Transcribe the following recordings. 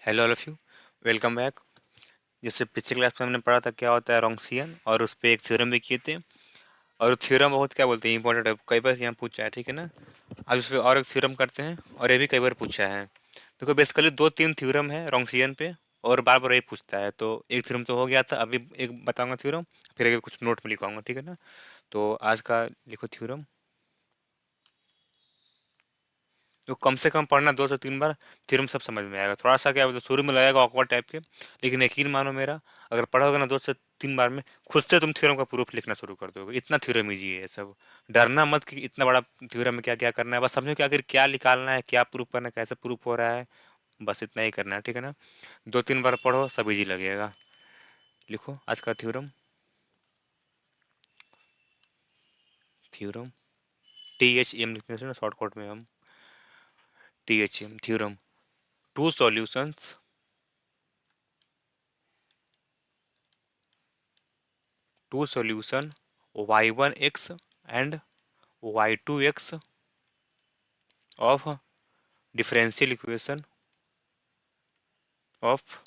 Hello all of you, welcome back. जैसे पिछले class में हमने पढ़ा था क्या होता है रॉन्सियन, और उस पर एक थ्योरम भी किए थे। और थ्योरम बहुत क्या बोलते हैं इंपॉर्टेंट है, कई बार यहाँ पूछा है, ठीक है ना। आज उस पर और एक थ्योरम करते हैं, और ये भी कई बार पूछा है। देखो बेसिकली दो तीन थ्योरम है रॉन्सियन पे, और बार बार यही पूछता है। तो एक थ्योरम तो हो गया था, अभी एक बताऊंगा थ्योरम, फिर अभी कुछ नोट में लिखवाऊंगा, ठीक है ना। तो आज का लिखो थ्योरम। तो कम से कम पढ़ना 2 से 3 बार, थ्योरम सब समझ में आएगा। थोड़ा सा क्या मतलब शुरू में लगेगा ऑकवर्ड टाइप के, लेकिन यकीन मानो मेरा, अगर पढ़ोगे ना 2 से 3 बार में खुद से तुम थ्योरम का प्रूफ लिखना शुरू कर दोगे। इतना थ्योरम ईजी है सब। डरना मत कि इतना बड़ा थ्योरम में क्या क्या करना है, बस समझो कि आखिर क्या निकालना है, क्या प्रूफ करना है, कैसे प्रूफ हो रहा है। बस इतना ही करना है, ठीक है ना। 2 3 बार पढ़ो, सब ईजी लगेगा। लिखो आज का थ्योरम। थ्योरम THM लिखने से ना शॉर्टकट में हम THM theorem. Two solutions two solution y1x and y2x of differential equation of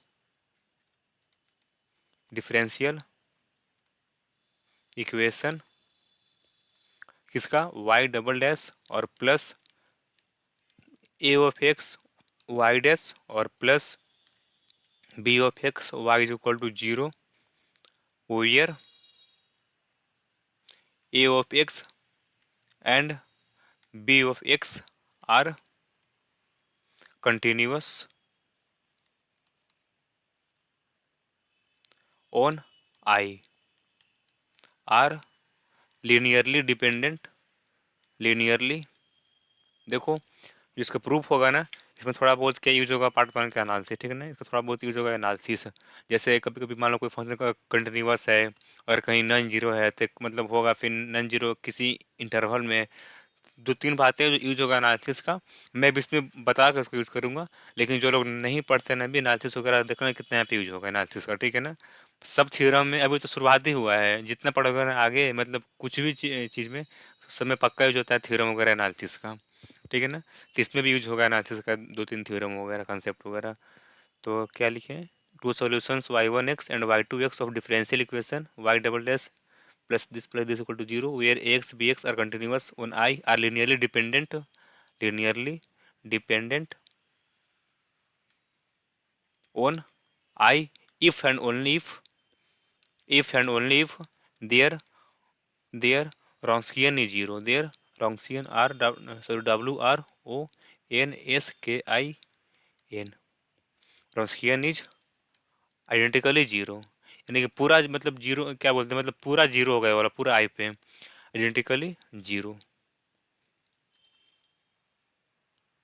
differential equation किसका y डबल डैश और plus a of x y dash और plus b of x y is equal to 0 where a of x and b of x are continuous on I, are linearly dependent, linearly। देखो जिसका proof होगा ना, इसमें थोड़ा बहुत क्या use होगा, पार्ट वन का एनालिसिस, ठीक है ना। इसका थोड़ा बहुत यूज होगा एनालिसिस। जैसे कभी कभी मान लो कोई फंक्शन का कंटिन्यूअस है और कहीं नॉन जीरो है, तो मतलब होगा फिर नॉन जीरो किसी इंटरवल में। 2 3 बातें जो यूज होगा एनालिसिस का, मैं भी इसमें बता कर उसको यूज करूंगा। लेकिन जो लोग नहीं पढ़ते ना भी एनालिसिस वगैरह, देखना कितना यहाँ पे यूज होगा एनालिसिस का, ठीक है ना। सब थ्योरम में अभी तो शुरुआत ही हुआ है, जितना पढ़ोगे ना आगे, मतलब कुछ भी चीज़ में सब में पक्का यूज होता है थ्योरम वगैरह एनालिसिस का, ठीक है ना। तो इसमें भी यूज होगा एनालिसिस का 2 3 थ्योरम वगैरह कंसेप्ट वगैरह। तो क्या लिखे, two solutions y1x and y2x of differential equation y double dash plus this equal to 0 where ax bx are continuous on I, are linearly dependent on I if and only if their Wronskian is 0, their Wronskian are sorry WRONSKIN, Wronskian is identically 0। यानी कि पूरा मतलब zero क्या बोलते हैं, मतलब पूरा zero हो गया वाला पूरा आई पे, identically zero,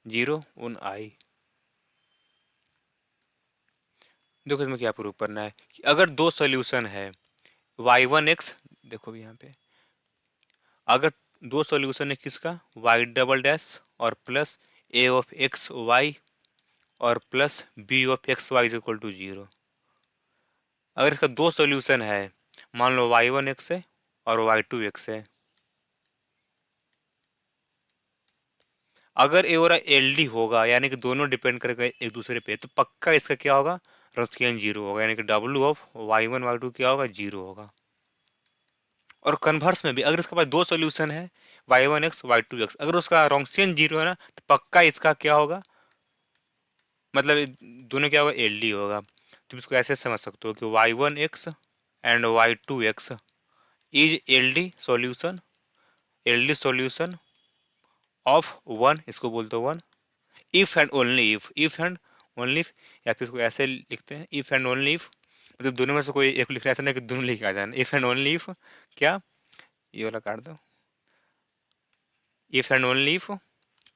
zero on I. देखो इसमें क्या प्रूव करना है कि अगर दो सोल्यूशन है y1x, देखो भी यहाँ पे, अगर दो सोल्यूशन है किसका y डबल डैश और plus a of x y और plus b of x y is equal to 0। अगर इसका दो सोल्यूशन है, मान लो y1x है और y2x है, अगर ए और एल डी होगा, यानी कि दोनों डिपेंड करेगा एक दूसरे पे, तो पक्का इसका क्या होगा, रॉन्स्कियन जीरो होगा, यानी कि डब्ल्यू ऑफ y1 y2 क्या होगा, जीरो होगा। और कन्वर्स में भी अगर इसके पास दो सोल्यूशन है y1x y2x, अगर उसका रॉन्सियन जीरो है ना, तो पक्का इसका क्या होगा, मतलब दोनों क्या होगा, एल डी होगा। तुम इसको ऐसे समझ सकते हो कि y1x and y2x is L D solution of one, इसको बोलते हो one, if and only if, या फिर इसको ऐसे लिखते हैं इफ एंड ओनली इफ, मतलब दोनों में से कोई एक लिखना, ऐसा नहीं कि दोनों लिख आ जाना, इफ एंड ओनली इफ क्या, ये वाला काट दो, इफ एंड ओनली इफ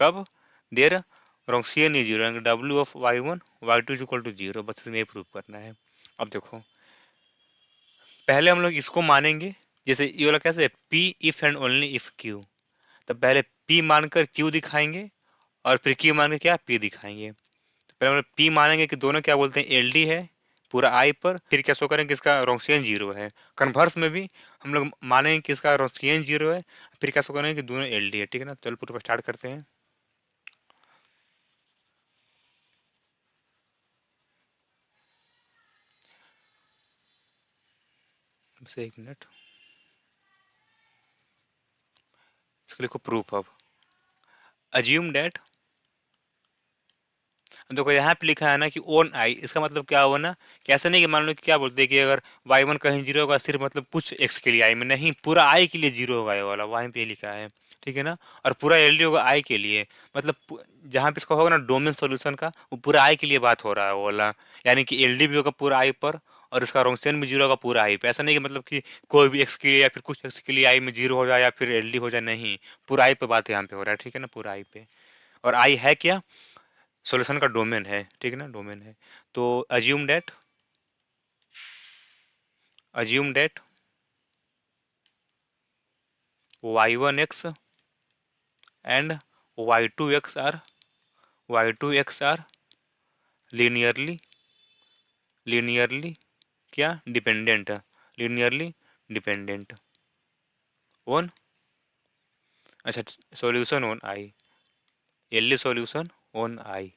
कब, there Wronskian is zero, W of y1 y2 is equal to 0, बस इसमें प्रूव करना है। अब देखो पहले हम लोग इसको मानेंगे, जैसे ये वाला कैसे p if and only if q, तो पहले p मानकर q दिखाएंगे, और फिर q मान के क्या p दिखाएंगे। तो पहले हम लोग p मानेंगे कि दोनों क्या बोलते हैं एल डी है पूरा आई पर, फिर क्या शो करेंगे कि इसका रॉन्सियन जीरो है। कन्वर्स में भी हम लोग मानेंगे कि इसका रॉन्सियन जीरो है, फिर क्या शो करेंगे कि दोनों एल डी है, ठीक है ना। चलो पूरा स्टार्ट करते हैं। बस एक मिनट, इसको लिखो प्रूफ ऑफ। अज्यूम डैट, देखो यहाँ पे लिखा है ना कि ओन आई, इसका मतलब क्या हुआ ना कि ऐसा नहीं कि मान लो कि क्या बोलते हैं कि अगर y1 कहीं जीरो होगा सिर्फ मतलब कुछ x के लिए आई में, नहीं, पूरा आई के लिए जीरो होगा ये वाला, वहीं पे लिखा है, ठीक है ना। और पूरा एलडी होगा आई के लिए, मतलब जहाँ पे इसका होगा ना डोमेन सॉल्यूशन का, वो पूरा आई के लिए बात हो रहा है वो वाला, यानी कि एलडी भी होगा पूरा आई पर, और इसका रोंगसेन भी जीरो होगा पूरा आई पे। ऐसा नहीं कि मतलब कि कोई भी एक्स के लिए या फिर कुछ एक्स के लिए आई में जीरो हो जाए या फिर एलडी हो जाए, नहीं, पूरा आई पे बात यहाँ पे हो रहा है, ठीक है ना, पूरा आई पे। और आई है क्या, सॉल्यूशन का डोमेन है, ठीक है ना, डोमेन है। तो assume that y1x and y2x are linearly क्या डिपेंडेंट, लीनियरली डिपेंडेंट ऑन, अच्छा, solution on I, LD solution on I,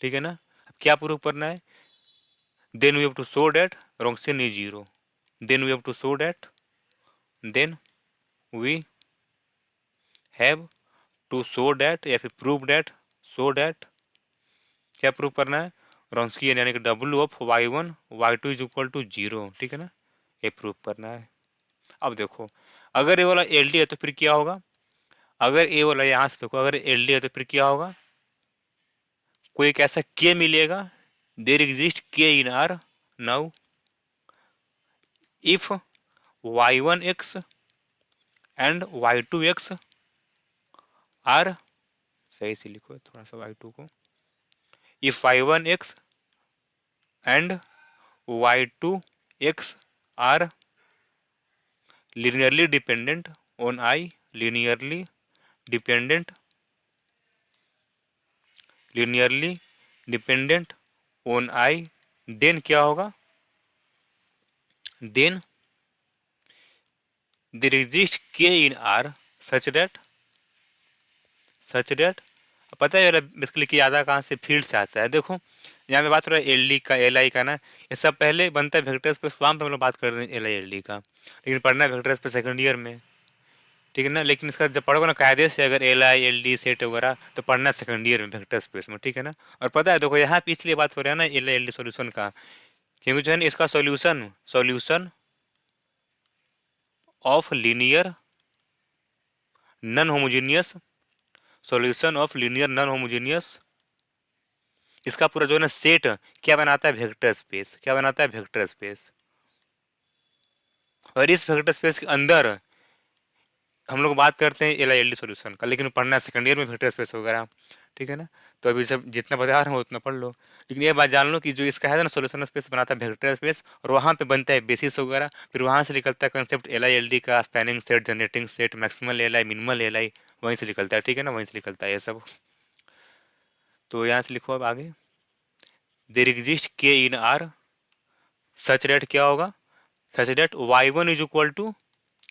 ठीक है ना। अब क्या प्रूव करना है, then we have to show that Wronskian is zero, then we have to show that, then we have to show that या फिर प्रूव डैट, शो डैट, क्या प्रूव करना है, रॉन्स्कियन यानी कि W of y1 y2 is equal to zero, ठीक है ना, ये प्रूव करना है। अब देखो, अगर ये वाला एल डी है तो फिर क्या होगा, अगर ये वाला यहाँ से देखो, अगर एल डी है तो फिर क्या होगा, कोई एक ऐसा के मिलेगा, there exist k in R, now if y1x and y2x are, सही से लिखो थोड़ा सा y2 को, if y1x and y2x are linearly dependent on I, linearly dependent on I, then क्या होगा, then there exists k in R such that पता है बेसिकली कि ज़्यादा कहाँ से फील्ड से आता है, देखो यहाँ पे बात हो रहा है एल डी का, एल आई का ना, ये सब पहले बनता है वेक्टर स्पेस, वहाँ पे हम लोग बात कर रहे हैं एल आई एल डी का, लेकिन पढ़ना है वेक्टर स्पेस सेकंड ईयर में, ठीक है ना। लेकिन इसका जब पढ़ोगे ना कायदे से, अगर L I L D set वगैरह, तो पढ़ना है सेकंड ईयर में वेक्टर स्पेस में, ठीक है ना। और पता है देखो यहाँ पे इसलिए बात हो रहा है ना L I L D solution का, क्योंकि जो है ना इसका solution of linear non homogeneous, solution of linear non homogeneous, इसका पूरा जो है ना सेट क्या बनाता है, वेक्टर स्पेस, क्या बनाता है, वेक्टर स्पेस। और इस वेक्टर स्पेस के अंदर हम लोग बात करते हैं L I L D solution का, लेकिन पढ़ना है सेकंड ईयर में वेक्टर स्पेस वगैरह, ठीक है ना। तो अभी सब जितना बता रहा हूँ उतना पढ़ लो, लेकिन ये बात जान लो कि जो इसका है ना सोल्यूशन स्पेस बनाता है वेक्टर स्पेस, और वहाँ पे बनता है बेसिस वगैरह, फिर वहाँ से निकलता है concept L I L D का, spanning set, generating set, maximal L I, minimal L I, वहीं से निकलता है, ठीक है ना, वहीं से निकलता है ये सब। तो यहाँ से लिखो अब आगे, there exist k in are such that क्या होगा, such that y1 is equal to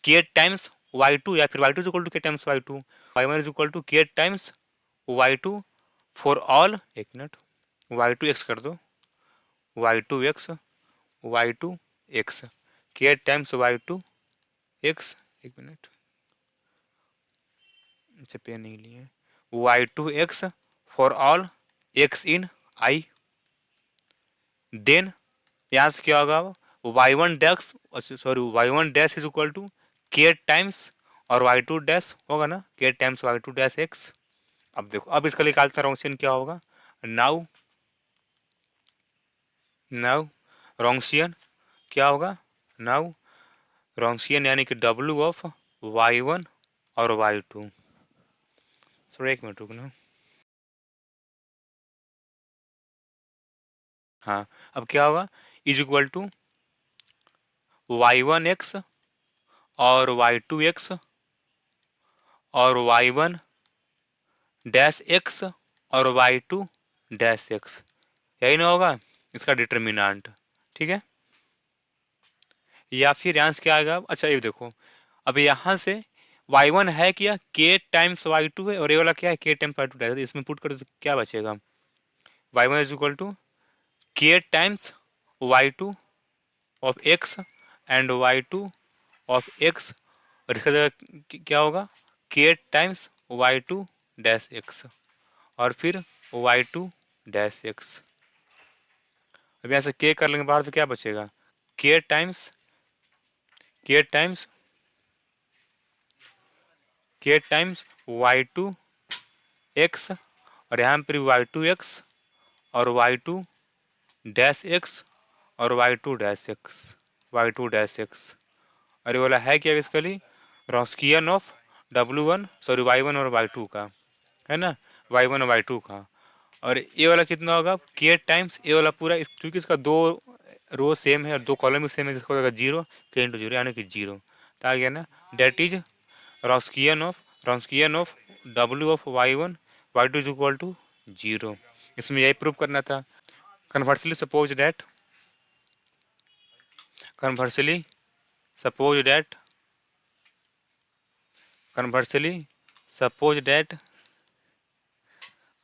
k times y2, या फिर y2 is equal to k times y2, y1 is equal to k times y2 for all, एक मिनट, y2x कर दो, y2x के times y2x, एक मिनट, अच्छा पेन नहीं लिए, y2x for all x in i, then यहाँ से क्या होगा, y1 dash, sorry y1 dash is equal to k times, और y2 डैश होगा ना के टाइम्स y2 डैश x। अब देखो, अब इसका निकालते हैं रोंगशियन क्या होगा, नाउ रोंगशियन क्या होगा, नाउ रोंगशियन यानी कि w ऑफ y1 और y2, थोड़ा एक मिनट रुकना, हाँ, अब क्या होगा, इज इक्वल टू y1x और y2x और y1 डैश x और y2 डैश x, यही ना होगा इसका डिटर्मिनांट, ठीक है। या फिर यहाँ से क्या आएगा, अच्छा ये देखो, अब यहाँ से y1 है क्या, k टाइम्स y2 है, और ये वाला क्या है, k टाइम्स y2 डैश, इसमें पुट करो तो क्या बचेगा, y1 is equal to k times y2 of x and y2 of x, और इसका जगह क्या होगा k times y2 dash x, और फिर y2 डैश x। अब यहाँ से k कर लेंगे बाहर तो क्या बचेगा k टाइम्स y2 x, और यहाँ पर y2 x और y2 डैश x और y2 डैश x। और ये वाला है क्या बेसिकली रॉन्स्कियन ऑफ y1 और y2 का, है ना, y1 और y2 का। और ये वाला कितना होगा k टाइम्स ये वाला पूरा, क्योंकि इसका दो रो सेम है और दो कॉलम भी सेम है, जिसका होगा 0 k इंटू 0 यानी कि 0, तो आ गया ना, that is Wronskian of w of y2 is equal to 0। इसमें यही प्रूव करना था। Conversely suppose that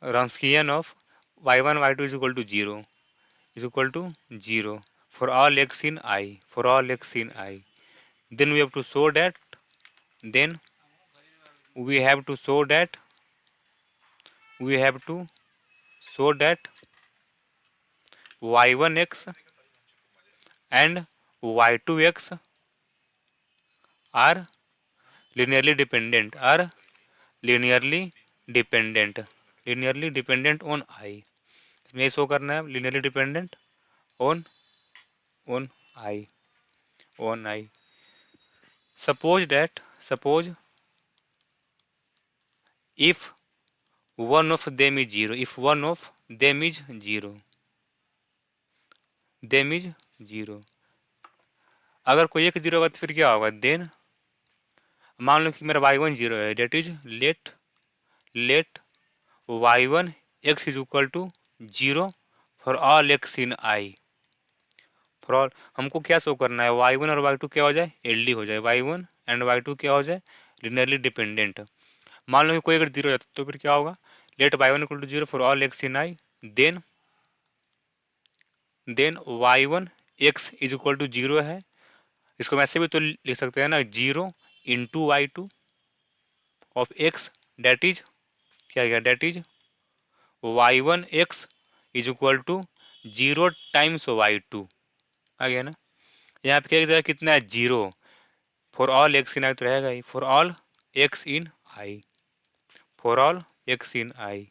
Wronskian of y1 y2 is equal to 0 for all x in I, then we have to show that y1x and y2x are linearly dependent on I। इसमें show करना है linearly dependent on I। suppose if one of them is 0, अगर कोई एक 0 होगा तो फिर क्या होगा, देन मान लो कि मेरा y1 0 है, that is let y1 x is equal to 0 for all x in I। For all हमको क्या शो करना है, y1 और y2 क्या हो जाए LD हो जाए, y1 एंड y2 क्या हो जाए लिनियरली डिपेंडेंट। मान लो कि कोई अगर 0 हो जाता तो फिर क्या होगा, let y1 equal to 0 for all x in I, then y1 x is equal to 0 है, इसको मैं ऐसे भी तो लिख सकते हैं ना, 0 into y2 of x, that is क्या गया, that is y1 x is equal to 0 times y2, आ गया ना। यहाँ पे क्या कितना है 0, for all x in I तो रहेगा ही, for all x in I.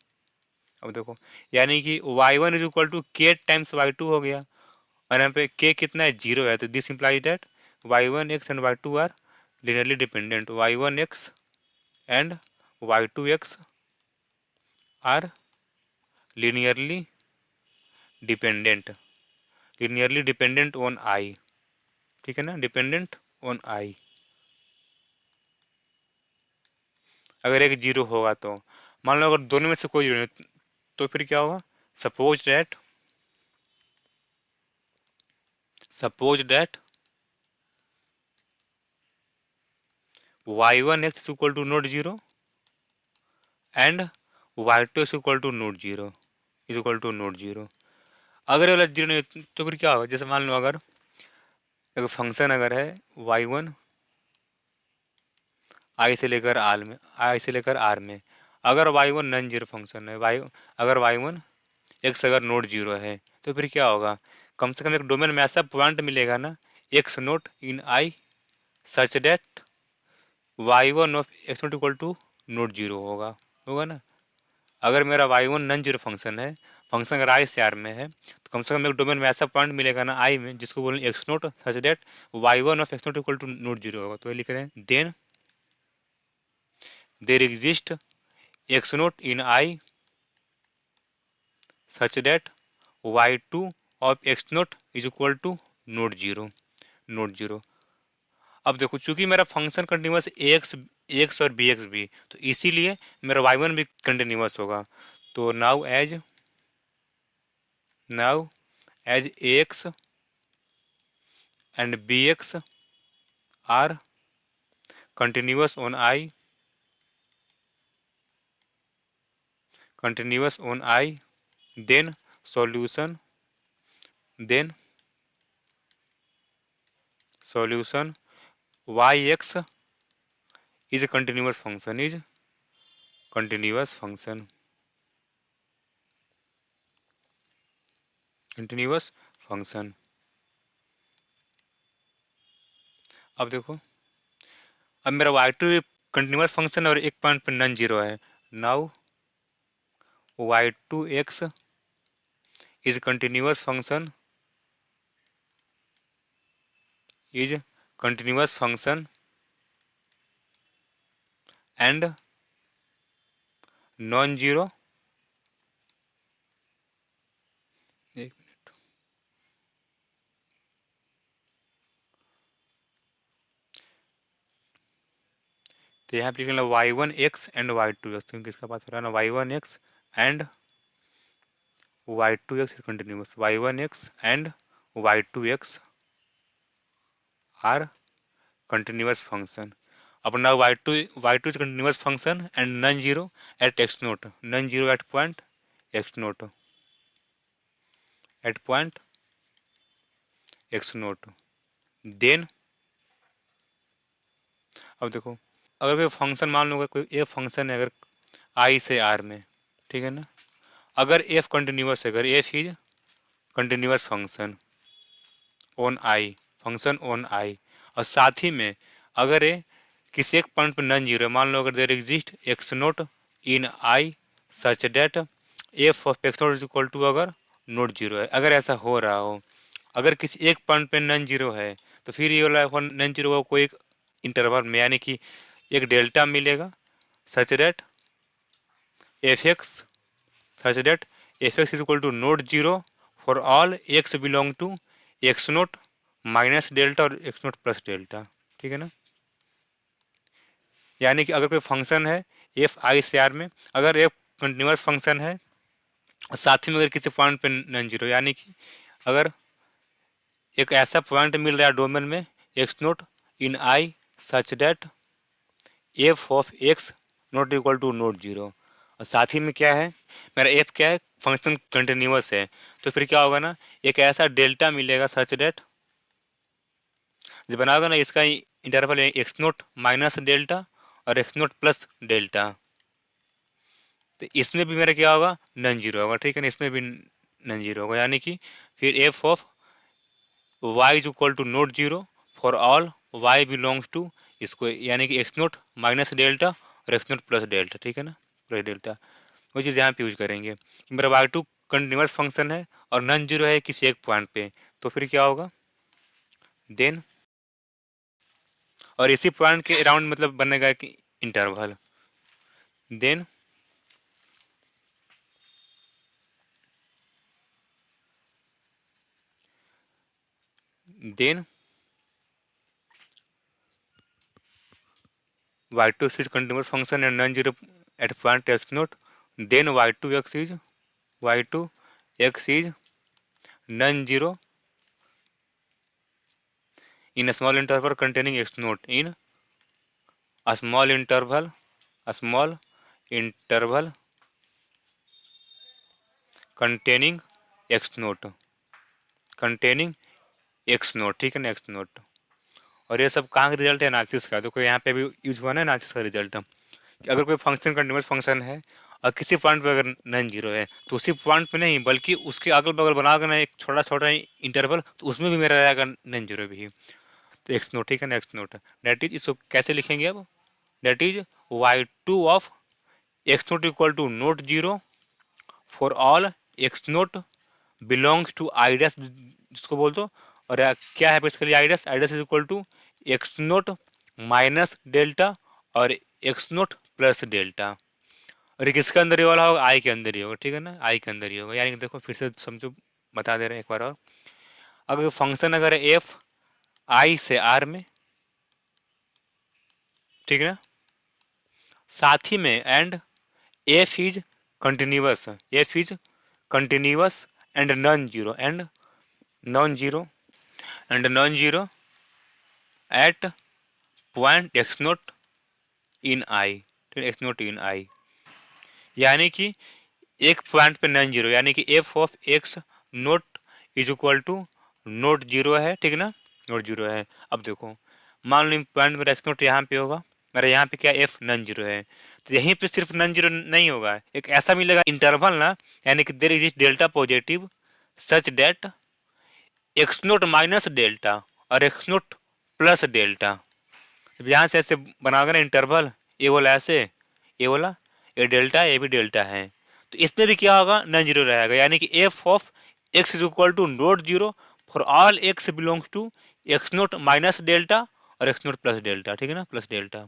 अब देखो यानी कि y1 is equal to k times y2 हो गया, और यहाँ पे k कितना है 0 है, तो this implies that y1x and y2 are linearly dependent, y1x and y2x are linearly dependent on I, ठीक है ना, डिपेंडेंट ऑन I। अगर एक 0 होगा तो मान लो अगर दोनों में से कोई 0 नहीं तो फिर क्या होगा, suppose that y1 x is equal to not 0 and y2 is equal to not 0। अगर वाला 0 नहीं तो फिर क्या होगा, जैसे मान लो अगर एक फंक्शन अगर है y1 आई से लेकर आर में, अगर y1 नॉन जीरो फंक्शन है, अगर y1 x अगर नोट 0 है तो फिर क्या होगा, कम से कम एक डोमेन में ऐसा पॉइंट मिलेगा ना x naught in I such that y1 of x naught equal to not 0 होगा ना। अगर मेरा y1 नॉन जीरो फंक्शन है, फंक्शन अगर I से R में है, तो कम से कम एक डोमेन में ऐसा पॉइंट मिलेगा ना I में जिसको बोलेंगे x naught such that y1 of x naught equal to not 0 होगा। तो ये लिख रहे हैं then there exist x naught in I such that y2 of x naught is equal to not 0। अब देखो चूंकि मेरा फंक्शन कंटिन्यूस एक्स और bx भी, तो इसीलिए मेरा y1 भी कंटिन्यूस होगा। तो now as ax and bx are continuous on I, then solution solution y x is a continuous function, is continuous function, continuous function. अब देखो, अब मेरा वाई टू कंटिन्यूअस फंक्शन और एक पॉइंट पर नॉन जीरो है। Now y two x is continuous function, is continuous function and non zero, एक minute, तो यहाँ पे लिखना y one x and y two x, क्योंकि इसका पास हो रहा है ना y one x and y two x is continuous, y one x and y two x are continuous function. Up now y2 is continuous function and non-zero at x naught, non-zero at point x naught, at point x naught. Then अब देखो, अगर कोई function मान लो, कोई एक function है अगर i से r में, ठीक है ना, अगर f कंटिन्यूअस है, अगर f is continuous function on i, function on i, और साथ ही में अगर ये किसी एक पॉइंट पर नॉन जीरो, मान लो अगर there exist x naught in I such that f of x naught is equal to अगर नोट जीरो है, अगर ऐसा हो रहा हो, अगर किसी एक पॉइंट पे नॉन जीरो है, तो फिर ये वाला नॉन जीरो को एक इंटरवल में, यानी कि एक डेल्टा मिलेगा such that f x, such that f x is equal to not zero for all x belong to x naught minus delta और एक्स नोट प्लस डेल्टा, ठीक है ना। यानी कि अगर कोई फंक्शन है एफ आई से आर में, अगर एफ कंटिन्यूअस फंक्शन है, साथ ही में अगर किसी पॉइंट पे नॉन जीरो, यानी कि अगर एक ऐसा पॉइंट मिल रहा है डोमेन में x naught in I such that f of x naught equal to not zero, और साथ ही में क्या है, मेरा एफ क्या है, फंक्शन कंटिन्यूअस है, तो फिर क्या होगा ना, एक ऐसा डेल्टा मिलेगा सच डेट, जो बनाओगे ना इसका interval x naught minus delta और एक्स नोट प्लस डेल्टा, तो इसमें भी मेरा क्या होगा, नॉन जीरो होगा, ठीक है ना, इसमें भी नॉन जीरो होगा, यानी कि फिर f of y is equal to not zero for all y belongs to इसको, यानी कि एक्स नोट माइनस डेल्टा और एक्स नोट प्लस डेल्टा, ठीक है ना, प्लस डेल्टा, वो चीज़ यहाँ पे यूज करेंगे कि मेरा वाई टू कंटिन्यूअस फंक्शन है और नॉन जीरो है किसी एक पॉइंट पे, तो फिर क्या होगा देन, और इसी पॉइंट के अराउंड मतलब बनेगा कि interval, then then y2 is continuous function and non-zero at point x naught, then y2x is non-zero in a small interval containing x naught, in a small interval containing x naught, ठीक है ना, x naught। और ये सब कहाँ का result है, analysis का, तो कोई यहाँ पे भी यूज हुआ ना एनालिसिस का रिजल्ट, कि अगर कोई फंक्शन कंटिन्यूअस फंक्शन है और किसी पॉइंट पे अगर नॉन जीरो है, तो उसी पॉइंट पे नहीं बल्कि उसके अगल बगल बनाओगे ना एक छोटा छोटा इंटरवल, तो उसमें भी मेरा रहेगा नॉन जीरो भी, तो एक्स नोट, ठीक है ना, एक्स नोट, डेट इज, इसको कैसे लिखेंगे अब, that is y two of x naught equal to not zero for all x naught belongs to I dash, जिसको बोल दो, और क्या है basically I dash is equal to x naught minus delta और एक्स नोट प्लस डेल्टा, और ये किसके अंदर ये वाला होगा, आई के अंदर ही होगा, ठीक है ना, आई के अंदर ही होगा, यानी कि देखो फिर से समझो, बता दे रहे हैं एक बार और, अगर फंक्शन अगर एफ आई से आर में, ठीक है ना, साथ ही में and f is continuous, and non zero, non zero at point x naught in I, x naught in I, यानी कि एक पॉइंट पे नॉन जीरो, यानी कि f of x naught is equal to not zero है, ठीक ना, not zero है। अब देखो मान लो पॉइंट मेरा एक्स नोट यहाँ पे होगा, मेरा यहाँ पे क्या एफ नॉन जीरो है, तो यहीं पे सिर्फ नॉन जीरो नहीं होगा, एक ऐसा मिलेगा इंटरवल ना, यानी कि there is delta positive such that x naught minus delta और एक्स नोट प्लस डेल्टा। यहाँ से ऐसे बनाओगे ना इंटरवल, ये बोला ऐसे, ये बोला ये डेल्टा ये भी डेल्टा है, तो इसमें भी क्या होगा नॉन जीरो रहेगा, यानी कि f of x is equal to not zero for all x belongs to x naught minus delta और एक्स नोट प्लस डेल्टा, ठीक है ना, प्लस डेल्टा।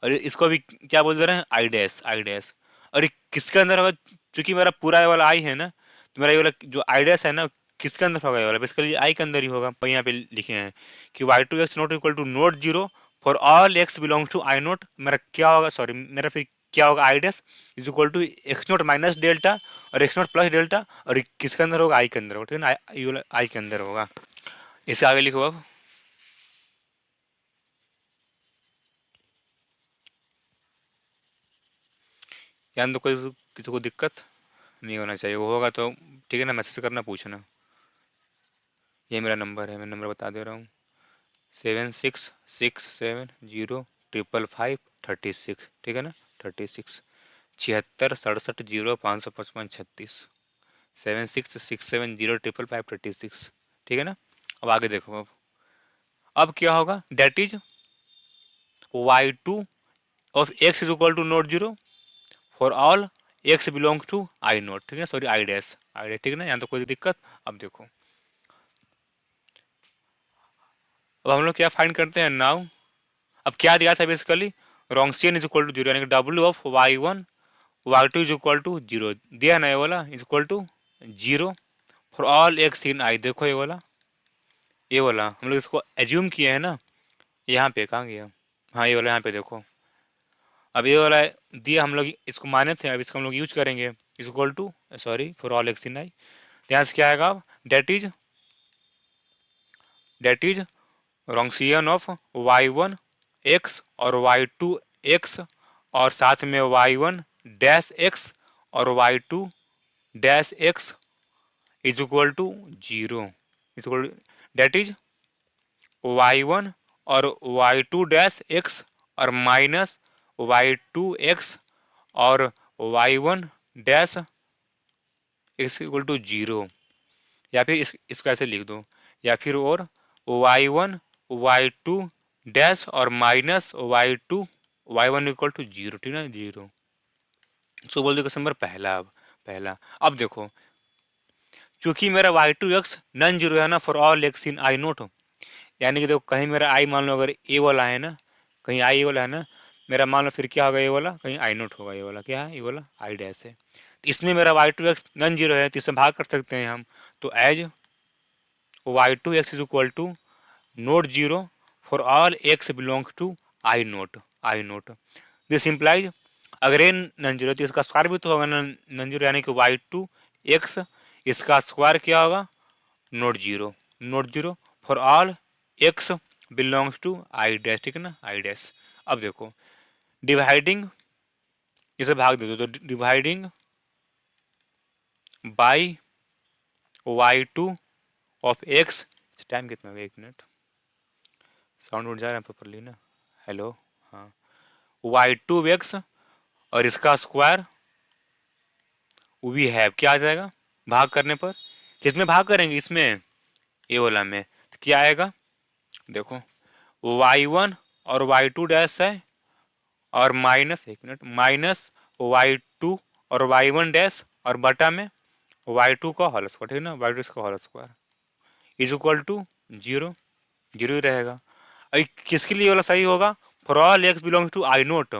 और इसको भी क्या बोल दे रहे हैं आई डैश, आई डैश। और ये किसके अंदर होगा, चूंकि मेरा पूरा ये वाला आई है ना, तो मेरा ये वाला जो आई डैश है ना किसके अंदर होगा, ये वाला बेसिकली आई के अंदर ही होगा। पर यहाँ पे लिखे हैं कि y two x naught equal to not zero for all x belongs to I naught, मेरा क्या होगा, सॉरी मेरा फिर क्या होगा, I dash is equal to x naught minus delta और एक्स नोट प्लस डेल्टा, और ये किसके अंदर होगा, आई के अंदर होगा, ठीक है ना, ये वाला आई के अंदर होगा। इससे आगे लिखो अब, यानी तो कोई किसी को दिक्कत नहीं होना चाहिए, वो होगा तो ठीक है ना, मैसेज करना पूछना। ये मेरा नंबर है, मैं नंबर बता दे रहा हूँ 7667055536, ठीक है ना, 36 76 67 0555 36 7667055536, ठीक है ना। अब आगे देखो, अब क्या होगा, that is y two of x is equal to not zero for all x belong to I naught, ठीक है, sorry I dash, I dash, ठीक है ना, यहाँ तो कोई दिक्कत। अब देखो अब हम लोग क्या फाइंड करते हैं नाउ, अब क्या दिया था basically Wronskian is equal to zero, यानी कि W of y one y two is equal to zero दिया ना, ये वाला is equal to zero for all x in I. देखो ये वाला हम लोग इसको एज्यूम किए हैं ना, यहाँ पे कहाँ गया, हाँ ये वाला यहाँ पे देखो, अब ये वाला दिया हम लोग इसको माने थे, अब इसको हम लोग यूज करेंगे is equal to sorry for all x in I. यहाँ से क्या आएगा अब, that is Wronskian of y one x और वाई टू एक्स और साथ में वाई वन डैश एक्स और y two dash x is equal to zero, is equal that is y one और वाई टू डैश एक्स और minus y two x और y one dash x equal to zero, या फिर इसको ऐसे लिख दो, या फिर और y one y two dash और minus y one equal to zero, ठीक है ना, जीरो। सो बोल दो क्वेश्चन नंबर पहला। अब पहला, अब देखो क्योंकि मेरा y two x non zero है ना for all x in I naught, यानी कि देखो कहीं मेरा आई मान लो अगर ए वाला है ना, कहीं आई ए वाला है ना, मेरा मान लो फिर क्या होगा, ये वाला कहीं आई नोट होगा, ये वाला क्या है, ये वाला आई डैश है। तो इसमें मेरा y two x non zero है, तो इससे भाग कर सकते हैं हम, तो as y two x is equal to not zero for all x belongs to I naught, I naught. This implies अगर ए नॉन जीरो तो इसका स्क्वायर भी तो होगा नॉन जीरो, यानी कि वाई टू एक्स इसका स्क्वायर क्या होगा, not zero, not zero for all x belongs to I dash, ठीक है ना, आई डैश। अब देखो डिवाइडिंग, इसे भाग दे दो, तो dividing by y two of x, time कितना हो गया, 1 मिनट, साउंड उठ जा रहा है प्रॉपरली ना, हेलो, हाँ, वाई टू एक्स और इसका स्क्वायर वी हैव क्या आ जाएगा भाग करने पर, किसमें भाग करेंगे, इसमें ए वाला में, तो क्या आएगा देखो वाई वन और वाई टू डैश है और माइनस, 1 मिनट, माइनस वाई टू और वाई वन डैश और बटा में वाई टू का होल स्क्वायर, ठीक है ना, वाई टू का whole square is equal to zero, zero ही रहेगा। अभी किसके लिए वाला सही होगा, for all x belong to I naught,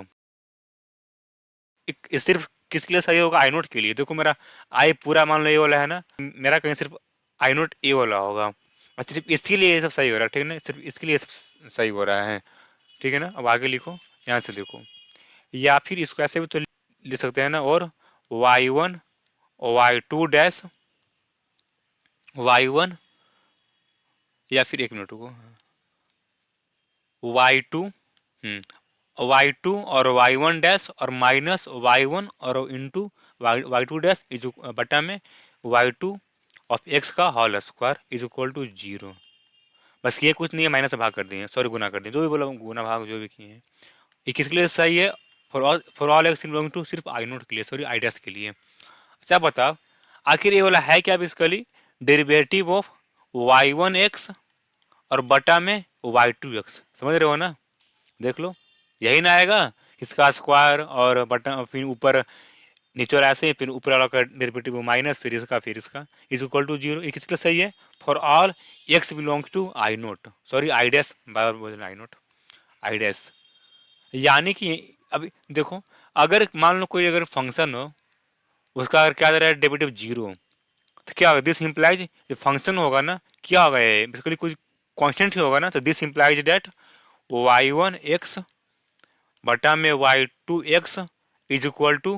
सिर्फ किसके लिए सही होगा, आई नोट के लिए। देखो मेरा आई पूरा मान लो ये वाला है ना, मेरा कहीं सिर्फ आई नोट ए वाला होगा, और सिर्फ इसके लिए ये सब सही हो रहा है, ठीक है ना, सिर्फ इसके लिए सब सही हो रहा है, ठीक है ना। अब आगे लिखो, यहाँ से देखो, या फिर इसको ऐसे भी तो लिख सकते हैं ना, और y one y two dash y one, या फिर 1 मिनट को वाई टू वाई टू और वाई वन डैश और माइनस वाई वन और into y two dash is बटा में वाई टू ऑफ एक्स का whole square is equal to zero. बस ये कुछ नहीं है, माइनस से भाग कर दिए, सॉरी गुना कर दिए, जो भी बोला गुना भाग जो भी किए हैं। ये किसके लिए सही है? For all x belong to, सिर्फ आई नोट के लिए, सॉरी आई डैश के लिए। अच्छा बताओ आखिर ये वाला है क्या basically? Derivative of y one x और बटा में वाई टू एक्स, समझ रहे हो ना? देख लो यही ना आएगा, इसका स्क्वायर और बटा फिर ऊपर नीचे वाला ऐसे, फिर ऊपर वाला का डेरिवेटिव माइनस, फिर इसका इज इक्वल टू जीरो। ये किसके लिए सही है? For all x belong to I naught, sorry I dash, बार बोल आई नोट, आई डैश। यानी कि अभी देखो, अगर मान लो कोई अगर फंक्शन हो, उसका अगर क्या दे रहा है डेरिवेटिव जीरो, तो क्या होगा? दिस इम्प्लाइज, जो फंक्शन होगा ना, क्या होगा ये बेसिकली कुछ कांस्टेंट ही होगा ना, तो this implies that y one x बटा में y two x is equal to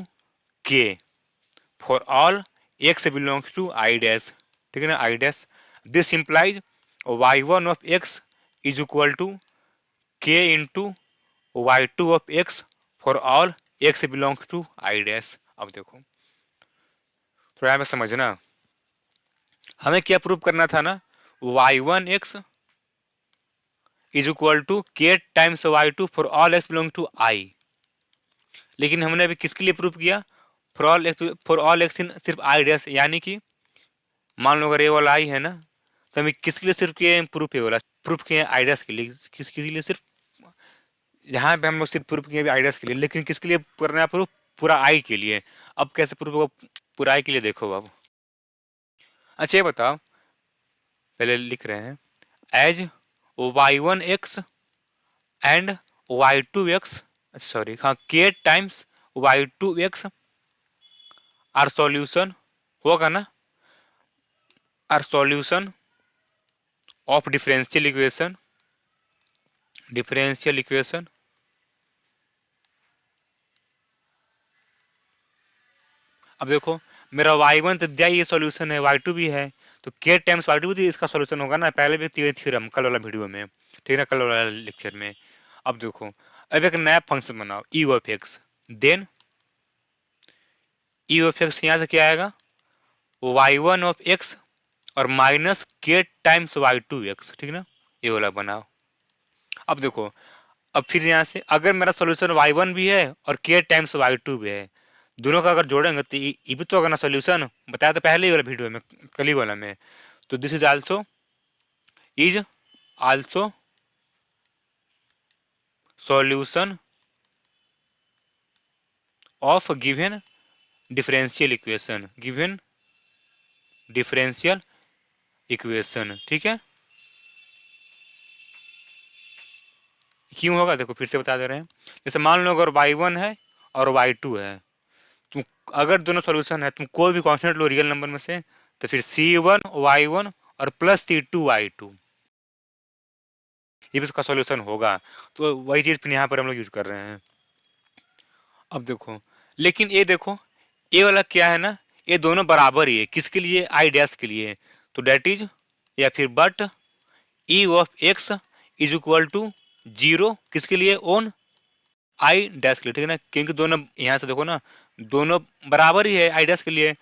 k for all x belongs to I dash, ठीक है ना, I dash. This implies y one of x is equal to k into y two of x for all x belongs to I dash. अब देखो थोड़ा हमें समझना, हमें क्या प्रूव करना था ना, y one x is equal to k times y two for all x belong to I. लेकिन हमने अभी किसके लिए प्रूव किया? फॉर ऑल एक्स इन सिर्फ आई डैश, यानी कि मान लो अगर ये वाला आई है ना, तो हमें किसके लिए सिर्फ किए प्रूफ, ये वाला प्रूफ किए आई डैश के लिए, किसके लिए सिर्फ, यहाँ पे हम लोग सिर्फ प्रूफ किए आई डैश के लिए, लेकिन किसके लिए करना है प्रूफ? पूरा आई के लिए। अब कैसे प्रूफ होगा पूरा आई के लिए, देखो अब। अच्छा ये बताओ, पहले लिख रहे हैं, as y one x and y two x, sorry हाँ, k times y two x are solution, होगा ना, are solution of differential equation, differential equation. अब देखो मेरा वाई वन तो दिया, ये सॉल्यूशन है, वाई टू भी है, तो के टाइम्स वाई टू भी इसका सॉल्यूशन होगा ना, पहले भी थ्योरम कल वाला वीडियो में, ठीक है ना, कल वाला लेक्चर में। अब देखो, अब एक नया फंक्शन बनाओ e of x, then e of x यहाँ से क्या आएगा? वाई वन ऑफ एक्स और minus k times y two x, ठीक ना, ये वाला बनाओ। अब देखो, अब फिर यहाँ से अगर मेरा सोल्यूशन वाई वन भी है और के टाइम्स वाई टू भी है, दोनों का अगर जोड़ेंगे तो ये भी तो होगा ना सोल्यूशन, बताया तो पहले ही वाला वीडियो में, कल ही वाला में। तो this is also solution of given differential equation, given differential equation, ठीक है। क्यों होगा देखो फिर से बता दे रहे हैं, जैसे मान लो अगर वाई वन है और वाई टू है, तुम अगर दोनों सॉल्यूशन है, तुम कोई भी कांस्टेंट लो रियल नंबर में से, तो फिर सी वन वाई वन और plus c two y two, ये भी उसका सॉल्यूशन होगा। तो वही चीज़ फिर यहाँ पर हम लोग यूज कर रहे हैं। अब देखो, लेकिन ये देखो, ये वाला क्या है ना, ये दोनों बराबर ही है, किसके लिए? आई डैश के लिए। तो डेट इज, या फिर but e of x is equal to zero, किसके लिए? ओन आई डैश के लिए, ठीक है ना, क्योंकि दोनों यहाँ से देखो ना, दोनों बराबर ही है आई डैश के लिए,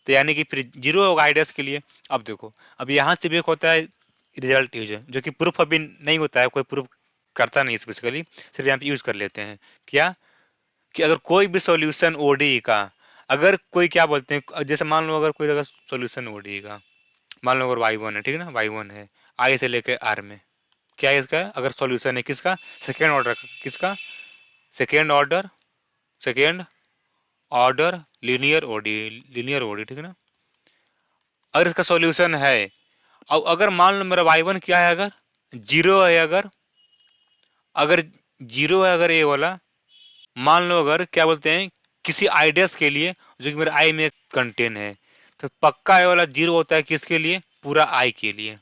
तो यानी कि फिर जीरो होगा आई डैश के लिए। अब देखो, अब यहाँ से भी एक होता है रिजल्ट यूज, जो कि प्रूफ अभी नहीं होता है, कोई प्रूफ करता नहीं स्पेसिकली, सिर्फ यहाँ पे यूज कर लेते हैं क्या, कि अगर कोई भी सॉल्यूशन ओडी का, अगर कोई क्या बोलते हैं, जैसे मान लो अगर कोई अगर सॉल्यूशन ओडी का, मान लो अगर वाई वन है, ठीक है ना, वाई वन है आई से लेकर आर में, क्या है इसका अगर सॉल्यूशन है किसका? सेकेंड ऑर्डर, किसका? Second order, second order linear OD, ठीक है ना। अगर इसका सॉल्यूशन है, और अगर मान लो मेरा वाई वन क्या है, अगर जीरो है, अगर अगर जीरो है, अगर ये वाला, मान लो अगर क्या बोलते हैं किसी आइडियस के लिए जो कि मेरे आई में कंटेन है, तो पक्का ये वाला जीरो होता है किसके लिए? पूरा आई के लिए,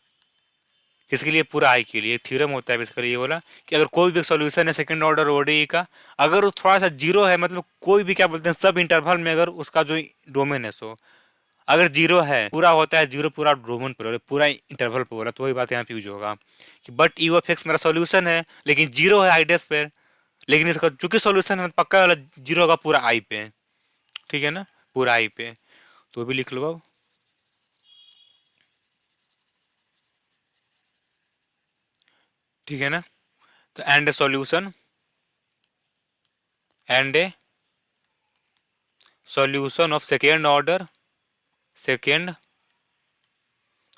किसके लिए? पूरा आई के लिए। थ्योरम होता है बेसिकली ये वाला, कि अगर कोई भी सॉल्यूशन है सेकंड ऑर्डर ओडीई का, अगर वो थोड़ा सा जीरो है, मतलब कोई भी क्या बोलते हैं सब इंटरवल में, अगर उसका जो डोमेन है सो अगर जीरो है, पूरा होता है जीरो, पूरा डोमेन पर हो रहा है, पूरा इंटरवल पर हो रहा है, तो वही बात यहाँ पे यूज होगा कि बट ई ऑफ एक्स मेरा सॉल्यूशन है, लेकिन जीरो है आइडियस पे, लेकिन इसका चूंकि सॉल्यूशन है पक्का वाला जीरो होगा पूरा आई पे, ठीक है ना, पूरा आई पे। तो वो भी लिख लो अब। ठीक है ना। तो and a solution, and a solution of second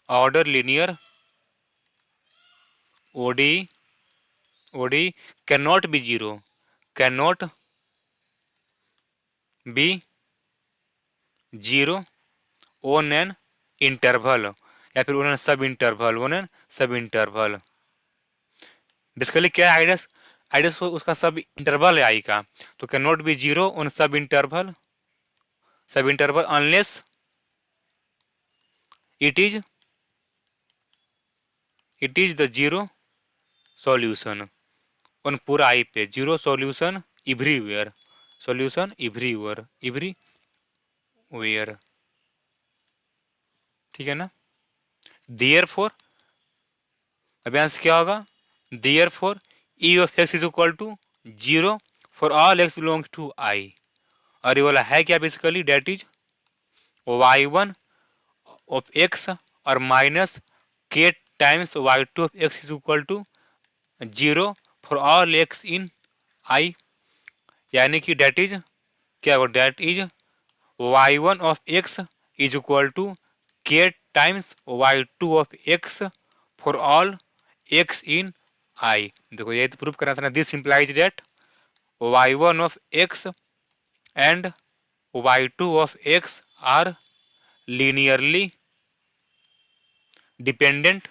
order linear ODE can not be zero, can not be zero on an interval, या फिर on an subinterval, on an subinterval. Basically क्या है ideas, ideas उसका सब interval है I का, तो can not be zero on sub interval unless it is the zero solution on पूरा आई पे, zero solution everywhere, solution everywhere, ठीक है ना। देयरफॉर अब आंसर क्या होगा, therefore e of x is equal to zero for all x belongs to I, और ये वाला है क्या basically, that is y1 of x और minus k times y2 of x is equal to zero for all x in I, यानी कि that is क्या होगा, that is y1 of x is equal to k times y2 of x for all x in I. देखो ये तो proof करना था ना, this implies that y1 of x and y2 of x are linearly dependent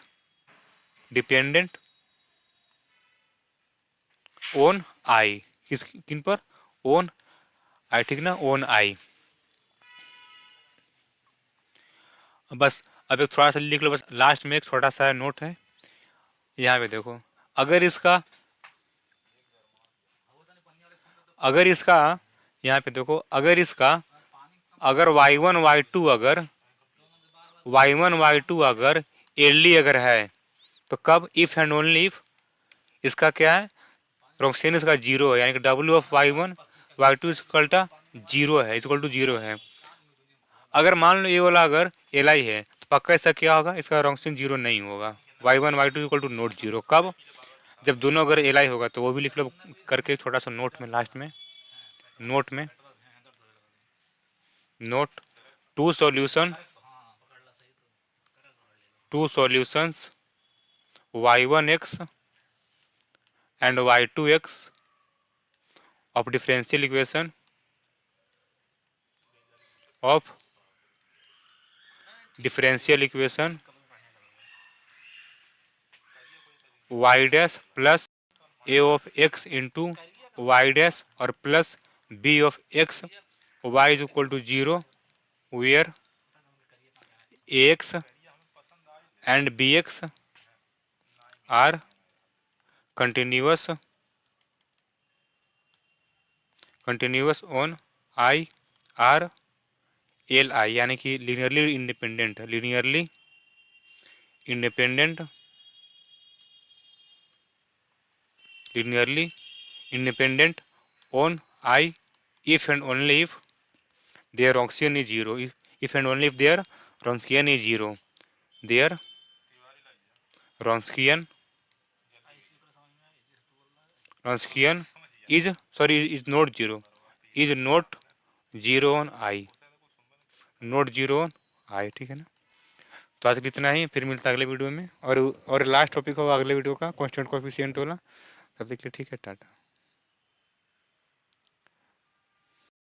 on I, किन पर, on I, ठीक ना, ऑन आई। बस अब एक थोड़ा सा लिख लो, बस लास्ट में एक छोटा सा नोट है, यहाँ पे देखो, अगर इसका यहाँ पे देखो, अगर y1 y2 अगर एली अगर है, तो कब, इफ एंड ओनली इफ इसका क्या है, रोक्सेन इसका जीरो है, यानी कि W of y1 y2 equal to zero है, अगर मान लो ये वाला अगर एल है, तो पक्का इसका क्या होगा, इसका रोक्सेन जीरो नहीं होगा, y1 y2 equal to not zero, कब, जब दोनों अगर एल होगा, तो वो भी लिख लो करके छोटा सा नोट में, लास्ट में note two solutions y1x and y2x of differential equation y dash plus a of x into y dash और plus b of x, y is equal to 0 where ax and bx are continuous on I R L I, यानी कि linearly independent on I if and only if their Wronskian is 0, if and only if their Wronskian is 0, their Wronskian is not 0, is not 0 on I, note 0 on I, ठीक है ना। तो आज इतना ही, फिर मिलता है अगले वीडियो में, और लास्ट टॉपिक होगा अगले वीडियो का, कांस्टेंट कोएफिशिएंट वाला, तब तक के लिए ठीक है, टाटा।